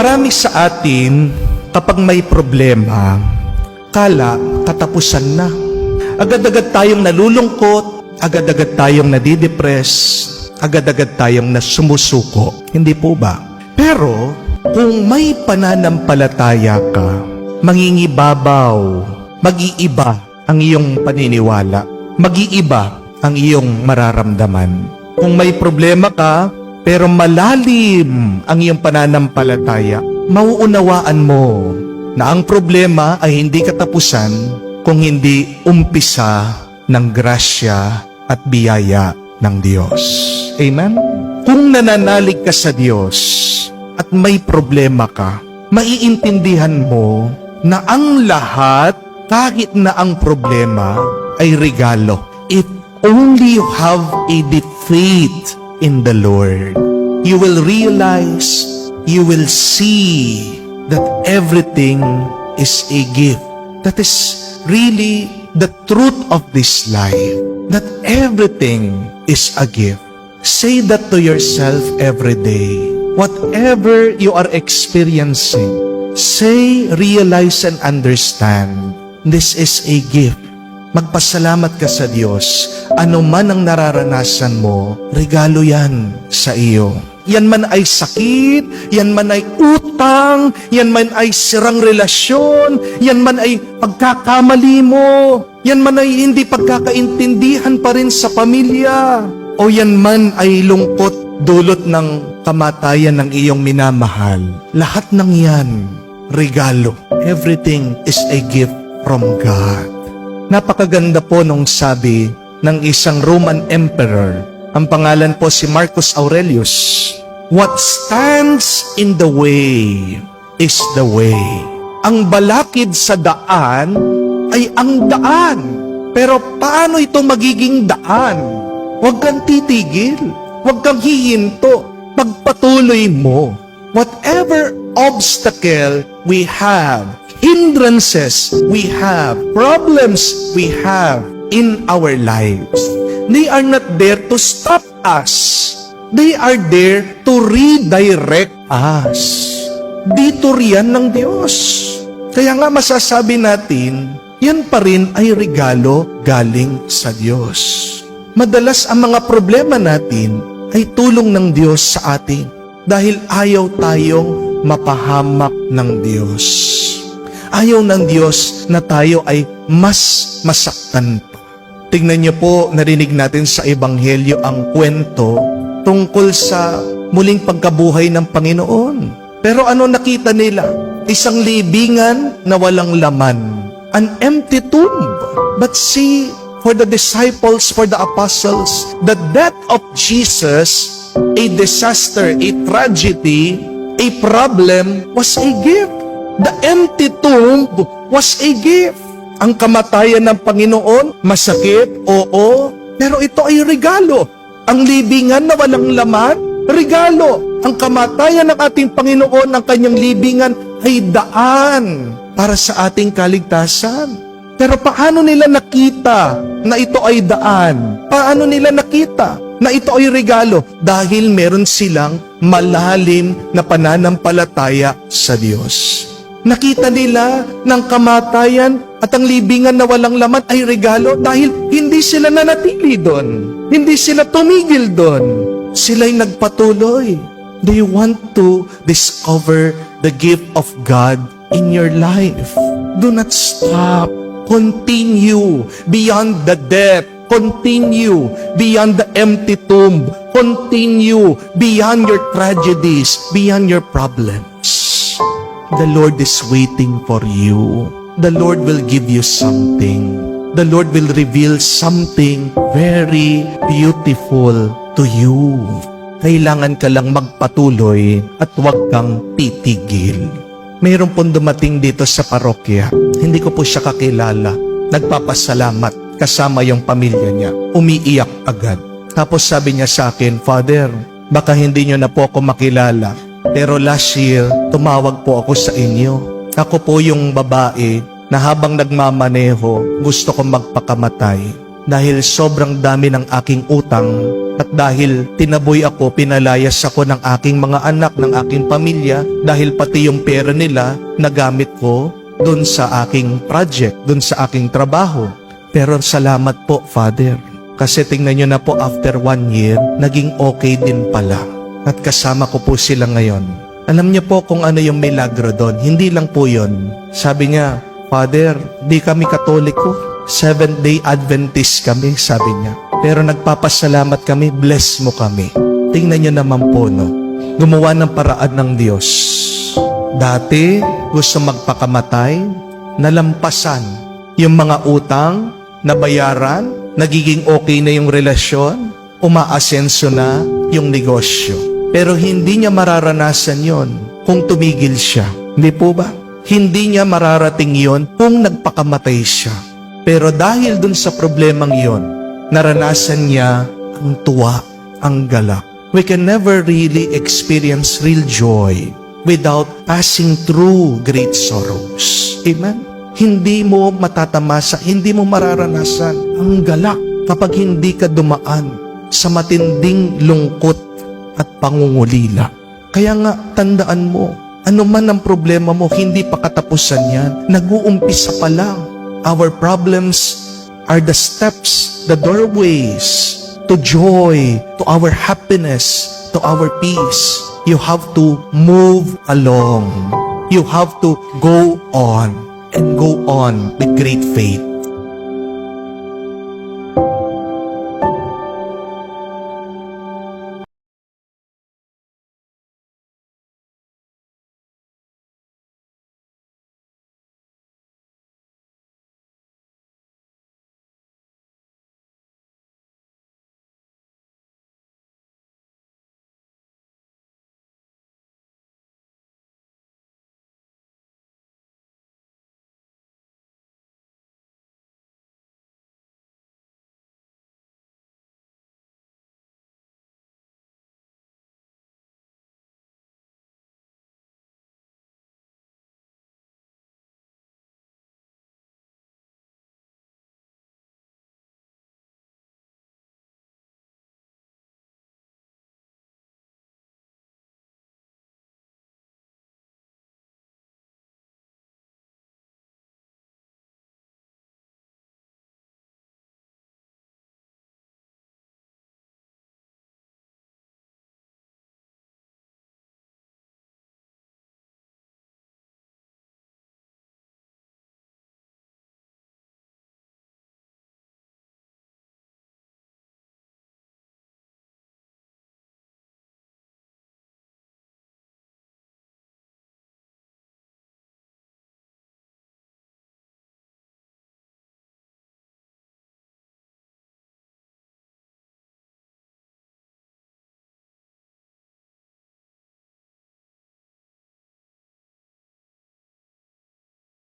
Marami sa atin, kapag may problema, kala katapusan na. Agad-agad tayong nalulungkot, agad-agad tayong nadidepress, agad-agad tayong nasumusuko. Hindi po ba? Pero, kung may pananampalataya ka, mangingibabaw, mag-iiba ang iyong paniniwala, mag-iiba ang iyong mararamdaman. Kung may problema ka, pero malalim ang iyong pananampalataya, mauunawaan mo na ang problema ay hindi katapusan kung hindi umpisa ng grasya at biyaya ng Diyos. Amen? Kung nananalig ka sa Diyos at may problema ka, maiintindihan mo na ang lahat, kahit na ang problema, ay regalo. If only you have a deep faith in the Lord, you will realize, you will see that everything is a gift. That is really the truth of this life, that everything is a gift. Say that to yourself every day. Whatever you are experiencing, say, realize, and understand, this is a gift. Magpasalamat ka sa Diyos. Ano man ang nararanasan mo, regalo yan sa iyo. Yan man ay sakit, yan man ay utang, yan man ay sirang relasyon, yan man ay pagkakamali mo, yan man ay hindi pagkakaintindihan pa rin sa pamilya, o yan man ay lungkot dulot ng kamatayan ng iyong minamahal. Lahat ng yan, regalo. Everything is a gift from God. Napakaganda po nung sabi ng isang Roman emperor. Ang pangalan po si Marcus Aurelius. What stands in the way is the way. Ang balakid sa daan ay ang daan. Pero paano ito magiging daan? Huwag kang titigil. Huwag kang hihinto. Pagpatuloy mo. Whatever obstacle we have, hindrances we have, problems we have in our lives, they are not there to stop us. They are there to redirect us. Dito riyan ng Diyos. Kaya nga masasabi natin, yan pa rin ay regalo galing sa Diyos. Madalas ang mga problema natin ay tulong ng Diyos sa atin dahil ayaw tayong mapahamak ng Diyos. Ayaw ng Diyos na tayo ay mas masaktan pa. Tingnan niyo po, narinig natin sa Ebanghelyo ang kwento tungkol sa muling pagkabuhay ng Panginoon. Pero ano nakita nila? Isang libingan na walang laman. An empty tomb. But see, for the disciples, for the apostles, the death of Jesus, a disaster, a tragedy, a problem, was a gift. The empty tomb was a gift. Ang kamatayan ng Panginoon, masakit, oo, pero ito ay regalo. Ang libingan na walang laman, regalo. Ang kamatayan ng ating Panginoon, ang kanyang libingan, ay daan para sa ating kaligtasan. Pero paano nila nakita na ito ay daan? Paano nila nakita na ito ay regalo? Dahil meron silang malalim na pananampalataya sa Diyos. Nakita nila ng kamatayan at ang libingan na walang laman ay regalo dahil hindi sila nanatili doon. Hindi sila tumigil doon. Sila'y nagpatuloy. They want to discover the gift of God in your life. Do not stop. Continue beyond the death. Continue beyond the empty tomb. Continue beyond your tragedies, beyond your problems. The Lord is waiting for you. The Lord will give you something. The Lord will reveal something very beautiful to you. Kailangan ka lang magpatuloy at huwag kang titigil. Mayroon pong dumating dito sa parokya. Hindi ko po siya kakilala. Nagpapasalamat kasama yung pamilya niya. Umiiyak agad. Tapos sabi niya sa akin, Father, baka hindi niyo na po ako makilala. Pero last year, tumawag po ako sa inyo. Ako po yung babae na habang nagmamaneho, gusto kong magpakamatay. Dahil sobrang dami ng aking utang At dahil tinaboy ako, pinalayas ako ng aking mga anak, ng aking pamilya, dahil pati yung pera nila nagamit ko doon sa aking project, doon sa aking trabaho. Pero salamat po, Father. Kasi tingnan nyo na po, after 1 year, naging okay din pala. At kasama ko po sila ngayon. Alam niyo po kung ano yung milagro doon. Hindi lang po yun. Sabi niya, Father, di kami Katoliko. 7-day Adventist kami, sabi niya. Pero nagpapasalamat kami, bless mo kami. Tingnan niyo naman po, no? Gumawa ng paraan ng Diyos. Dati, gusto magpakamatay, nalampasan yung mga utang, nabayaran, nagiging okay na yung relasyon, umaasenso na yung negosyo. Pero hindi niya mararanasan yon kung tumigil siya. Hindi po ba? Hindi niya mararating yon kung nagpakamatay siya. Pero dahil dun sa problemang yon, naranasan niya ang tuwa, ang galak. We can never really experience real joy without passing through great sorrows. Amen? Hindi mo matatamasa, hindi mo mararanasan ang galak kapag hindi ka dumaan sa matinding lungkot at pangungulila. Kaya nga, tandaan mo, ano man ang problema mo, hindi pa katapusan yan. Nag-uumpisa pa lang. Our problems are the steps, the doorways to joy, to our happiness, to our peace. You have to move along. You have to go on and go on with great faith.